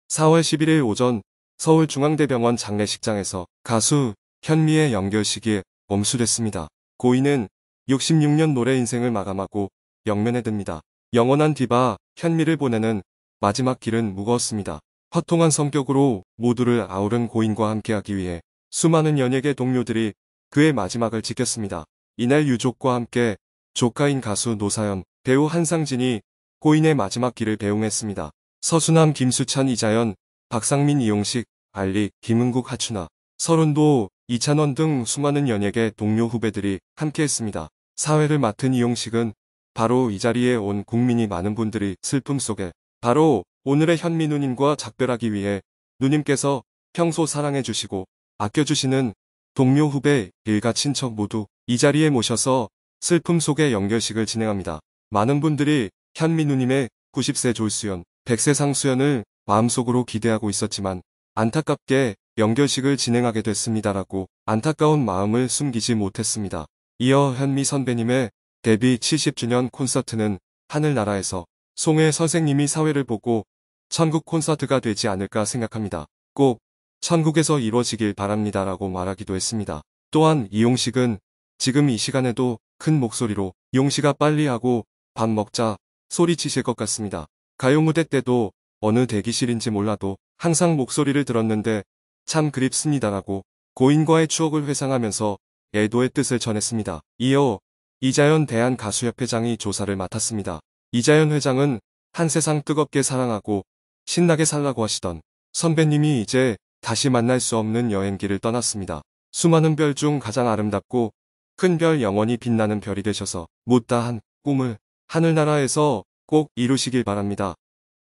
4월 11일 오전 서울중앙대병원 장례식장에서 가수 현미의 영결식이 엄수됐습니다. 고인은 66년 노래 인생을 마감하고 영면에 듭니다. 영원한 디바 현미를 보내는 마지막 길은 무거웠습니다. 허통한 성격으로 모두를 아우른 고인과 함께하기 위해 수많은 연예계 동료들이 그의 마지막을 지켰습니다. 이날 유족과 함께 조카인 가수 노사연, 배우 한상진이 고인의 마지막 길을 배웅했습니다. 서수남, 김수찬, 이자연, 박상민, 이용식, 알리, 김은국, 하춘아, 서른도, 이찬원 등 수많은 연예계 동료 후배들이 함께했습니다. 사회를 맡은 이용식은 바로 이 자리에 온 국민이 많은 분들이 슬픔 속에 바로 오늘의 현미 누님과 작별하기 위해 누님께서 평소 사랑해주시고 아껴주시는 동료 후배, 일가 친척 모두 이 자리에 모셔서 슬픔 속의 영결식을 진행합니다. 많은 분들이 현미 누님의 90세 졸수연, 100세 상수연을 마음속으로 기대하고 있었지만 안타깝게 영결식을 진행하게 됐습니다라고 안타까운 마음을 숨기지 못했습니다. 이어 현미 선배님의 데뷔 70주년 콘서트는 하늘나라에서 송혜 선생님이 사회를 보고 천국 콘서트가 되지 않을까 생각합니다. 꼭 천국에서 이루어지길 바랍니다라고 말하기도 했습니다. 또한 이용식은 지금 이 시간에도 큰 목소리로 용식아 빨리 하고 밥 먹자 소리치실 것 같습니다. 가요 무대 때도 어느 대기실인지 몰라도 항상 목소리를 들었는데 참 그립습니다라고 고인과의 추억을 회상하면서 애도의 뜻을 전했습니다. 이어 이자연 대한가수협회장이 조사를 맡았습니다. 이자연 회장은 한 세상 뜨겁게 사랑하고 신나게 살라고 하시던 선배님이 이제 다시 만날 수 없는 여행길을 떠났습니다. 수많은 별 중 가장 아름답고 큰 별, 영원히 빛나는 별이 되셔서 못다한 꿈을 하늘나라에서 꼭 이루시길 바랍니다.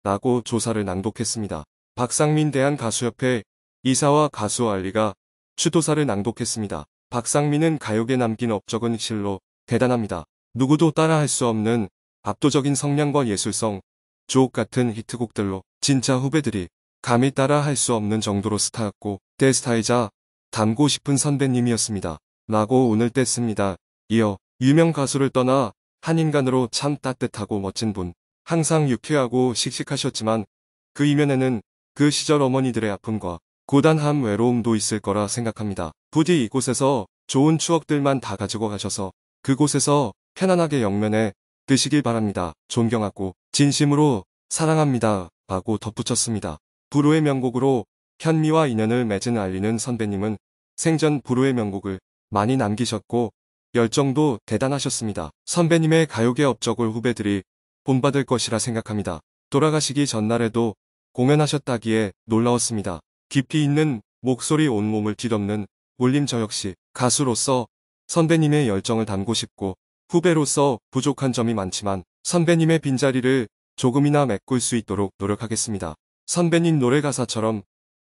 라고 조사를 낭독했습니다. 박상민 대한가수협회 이사와 가수 알리가 추도사를 낭독했습니다. 박상민은 가요계 남긴 업적은 실로 대단합니다. 누구도 따라할 수 없는 압도적인 성량과 예술성, 주옥 같은 히트곡들로 진짜 후배들이 감히 따라 할 수 없는 정도로 스타였고 대스타이자 닮고 싶은 선배님이었습니다. 라고 운을 뗐습니다. 이어 유명 가수를 떠나 한 인간으로 참 따뜻하고 멋진 분, 항상 유쾌하고 씩씩하셨지만 그 이면에는 그 시절 어머니들의 아픔과 고단함, 외로움도 있을 거라 생각합니다. 부디 이곳에서 좋은 추억들만 다 가지고 가셔서 그곳에서 편안하게 영면에 드시길 바랍니다. 존경하고 진심으로 사랑합니다. 라고 덧붙였습니다. 불후의 명곡으로 현미와 인연을 맺은 알리는 선배님은 생전 불후의 명곡을 많이 남기셨고 열정도 대단하셨습니다. 선배님의 가요계 업적을 후배들이 본받을 것이라 생각합니다. 돌아가시기 전날에도 공연하셨다기에 놀라웠습니다. 깊이 있는 목소리, 온몸을 뒤덮는 울림. 저 역시 가수로서 선배님의 열정을 담고 싶고 후배로서 부족한 점이 많지만 선배님의 빈자리를 조금이나 메꿀 수 있도록 노력하겠습니다. 선배님 노래 가사처럼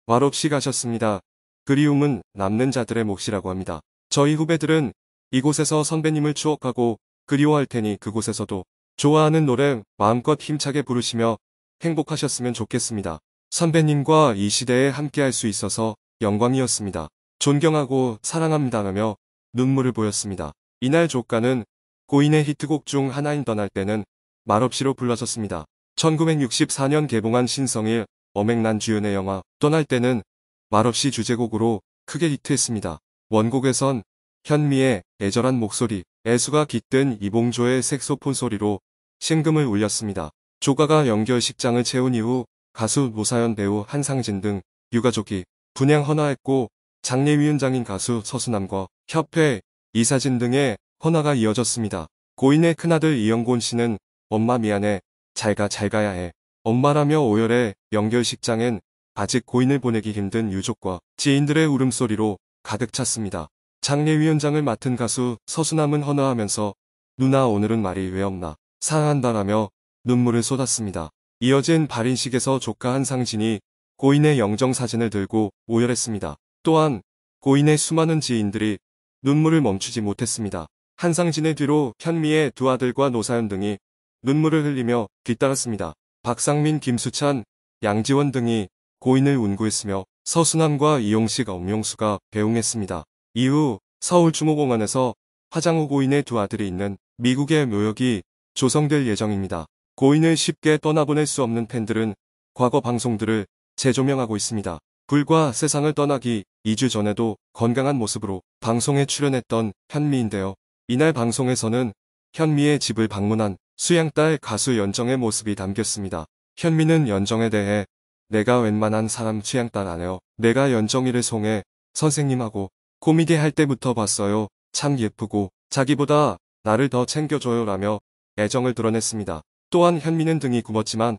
말없이 가셨습니다. 그리움은 남는 자들의 몫이라고 합니다. 저희 후배들은 이곳에서 선배님을 추억하고 그리워할 테니 그곳에서도 좋아하는 노래 마음껏 힘차게 부르시며 행복하셨으면 좋겠습니다. 선배님과 이 시대에 함께할 수 있어서 영광이었습니다. 존경하고 사랑합니다라며 눈물을 보였습니다. 이날 조카는 고인의 히트곡 중 하나인 떠날 때는 말없이로 불러졌습니다. 1964년 개봉한 신성일, 엄앵란 주연의 영화 떠날 때는 말없이 주제곡으로 크게 히트했습니다. 원곡에선 현미의 애절한 목소리, 애수가 깃든 이봉조의 색소폰 소리로 심금을 울렸습니다. 조카가 영결식장을 채운 이후 가수 노사연, 배우 한상진 등 유가족이 분향 헌화했고 장례위원장인 가수 서수남과 협회, 이사진 등의 헌화가 이어졌습니다. 고인의 큰아들 이영곤 씨는 엄마 미안해, 잘가 잘가야 해, 엄마라며 오열해 영결식장엔 아직 고인을 보내기 힘든 유족과 지인들의 울음소리로 가득 찼습니다. 장례위원장을 맡은 가수 서수남은 헌화하면서 누나 오늘은 말이 왜 없나 사랑한다라며 눈물을 쏟았습니다. 이어진 발인식에서 조카 한상진이 고인의 영정사진을 들고 오열했습니다. 또한 고인의 수많은 지인들이 눈물을 멈추지 못했습니다. 한상진의 뒤로 현미의 두 아들과 노사연 등이 눈물을 흘리며 뒤따랐습니다. 박상민, 김수찬, 양지원 등이 고인을 운구했으며 서수남과 이용식, 엄용수가 배웅했습니다. 이후 서울주모공원에서 화장후 고인의 두 아들이 있는 미국의 묘역이 조성될 예정입니다. 고인을 쉽게 떠나보낼 수 없는 팬들은 과거 방송들을 재조명하고 있습니다. 불과 세상을 떠나기 2주 전에도 건강한 모습으로 방송에 출연했던 현미인데요. 이날 방송에서는 현미의 집을 방문한 수양딸 가수 연정의 모습이 담겼습니다. 현미는 연정에 대해 내가 웬만한 사람 수양딸 안 해요. 내가 연정이를 송해 선생님하고 코미디 할 때부터 봤어요. 참 예쁘고 자기보다 나를 더 챙겨줘요 라며 애정을 드러냈습니다. 또한 현미는 등이 굽었지만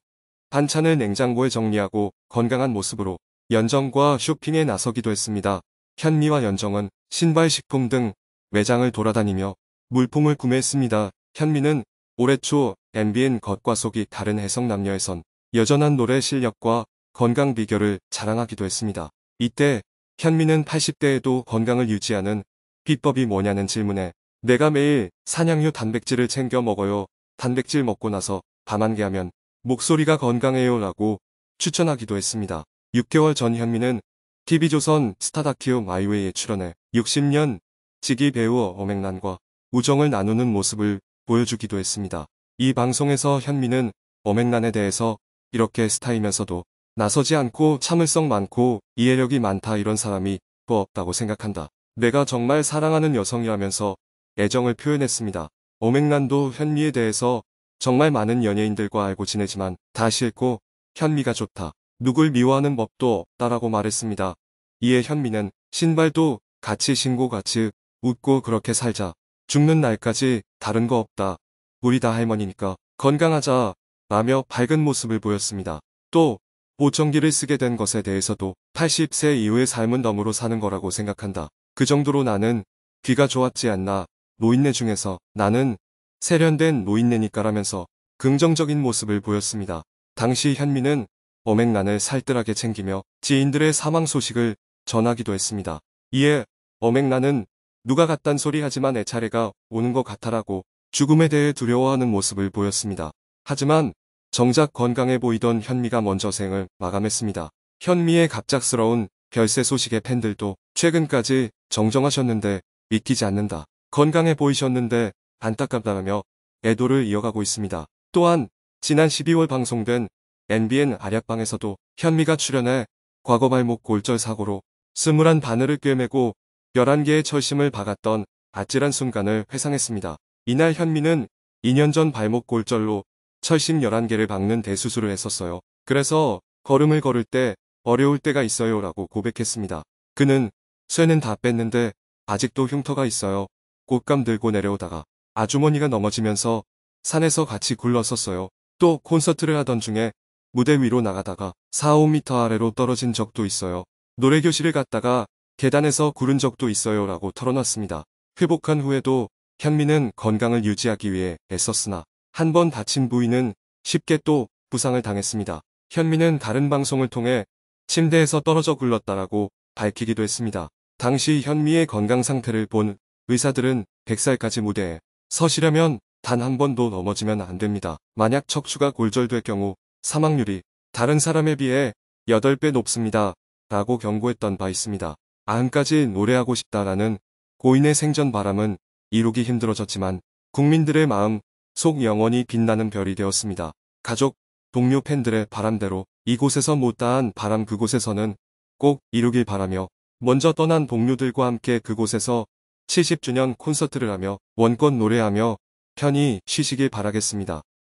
반찬을 냉장고에 정리하고 건강한 모습으로 연정과 쇼핑에 나서기도 했습니다. 현미와 연정은 신발, 식품 등 매장을 돌아다니며 물품을 구매했습니다. 현미는 올해 초 MBN 겉과 속이 다른 해성남녀에선 여전한 노래 실력과 건강 비결을 자랑하기도 했습니다. 이때 현미는 80대에도 건강을 유지하는 비법이 뭐냐는 질문에 내가 매일 산양류 단백질을 챙겨 먹어요. 단백질 먹고 나서 밤 한 개 하면 목소리가 건강해요 라고 추천하기도 했습니다. 6개월 전 현미는 TV조선 스타다큐 마이웨이에 출연해 60년 지기 배우 엄앵란과 우정을 나누는 모습을 보여주기도 했습니다. 이 방송에서 현미는 엄앵란에 대해서 이렇게 스타이면서도 나서지 않고 참을성 많고 이해력이 많다 이런 사람이 또 없다고 생각한다. 내가 정말 사랑하는 여성이라면서 애정을 표현했습니다. 엄앵란도 현미에 대해서 정말 많은 연예인들과 알고 지내지만 다 싫고 현미가 좋다. 누굴 미워하는 법도 없다라고 말했습니다. 이에 현미는 신발도 같이 신고 같이 웃고 그렇게 살자. 죽는 날까지 다른 거 없다. 우리 다 할머니니까 건강하자 라며 밝은 모습을 보였습니다. 또 보청기를 쓰게 된 것에 대해서도 80세 이후의 삶은 덤으로 사는 거라고 생각한다. 그 정도로 나는 귀가 좋았지 않나. 노인네 중에서 나는 세련된 노인네니까라면서 긍정적인 모습을 보였습니다. 당시 현미는 엄앵란을 살뜰하게 챙기며 지인들의 사망 소식을 전하기도 했습니다. 이에 엄앵란은 누가 갖단 소리 하지만 내 차례가 오는 것 같아라고 죽음에 대해 두려워하는 모습을 보였습니다. 하지만 정작 건강해 보이던 현미가 먼저 생을 마감했습니다. 현미의 갑작스러운 별세 소식에 팬들도 최근까지 정정하셨는데 믿기지 않는다. 건강해 보이셨는데 안타깝다며 애도를 이어가고 있습니다. 또한 지난 12월 방송된 MBN 알약방에서도 현미가 출연해 과거 발목 골절 사고로 스물한 바늘을 꿰매고 11개의 철심을 박았던 아찔한 순간을 회상했습니다. 이날 현미는 2년 전 발목 골절로 철심 11개를 박는 대수술을 했었어요. 그래서 걸음을 걸을 때 어려울 때가 있어요 라고 고백했습니다. 그는 쇠는 다 뺐는데 아직도 흉터가 있어요. 꽃감 들고 내려오다가 아주머니가 넘어지면서 산에서 같이 굴렀었어요. 또 콘서트를 하던 중에 무대 위로 나가다가 4-5m 아래로 떨어진 적도 있어요. 노래교실을 갔다가 계단에서 구른 적도 있어요 라고 털어놨습니다. 회복한 후에도 현미는 건강을 유지하기 위해 애썼으나 한 번 다친 부위는 쉽게 또 부상을 당했습니다. 현미는 다른 방송을 통해 침대에서 떨어져 굴렀다라고 밝히기도 했습니다. 당시 현미의 건강 상태를 본 의사들은 100살까지 무대에 서시려면 단 한 번도 넘어지면 안 됩니다. 만약 척추가 골절될 경우 사망률이 다른 사람에 비해 8배 높습니다. 라고 경고했던 바 있습니다. 아흔까지 노래하고 싶다라는 고인의 생전 바람은 이루기 힘들어졌지만 국민들의 마음 속 영원히 빛나는 별이 되었습니다. 가족, 동료 팬들의 바람대로 이곳에서 못다한 바람 그곳에서는 꼭 이루길 바라며 먼저 떠난 동료들과 함께 그곳에서 70주년 콘서트를 하며 원권 노래하며 편히 쉬시길 바라겠습니다.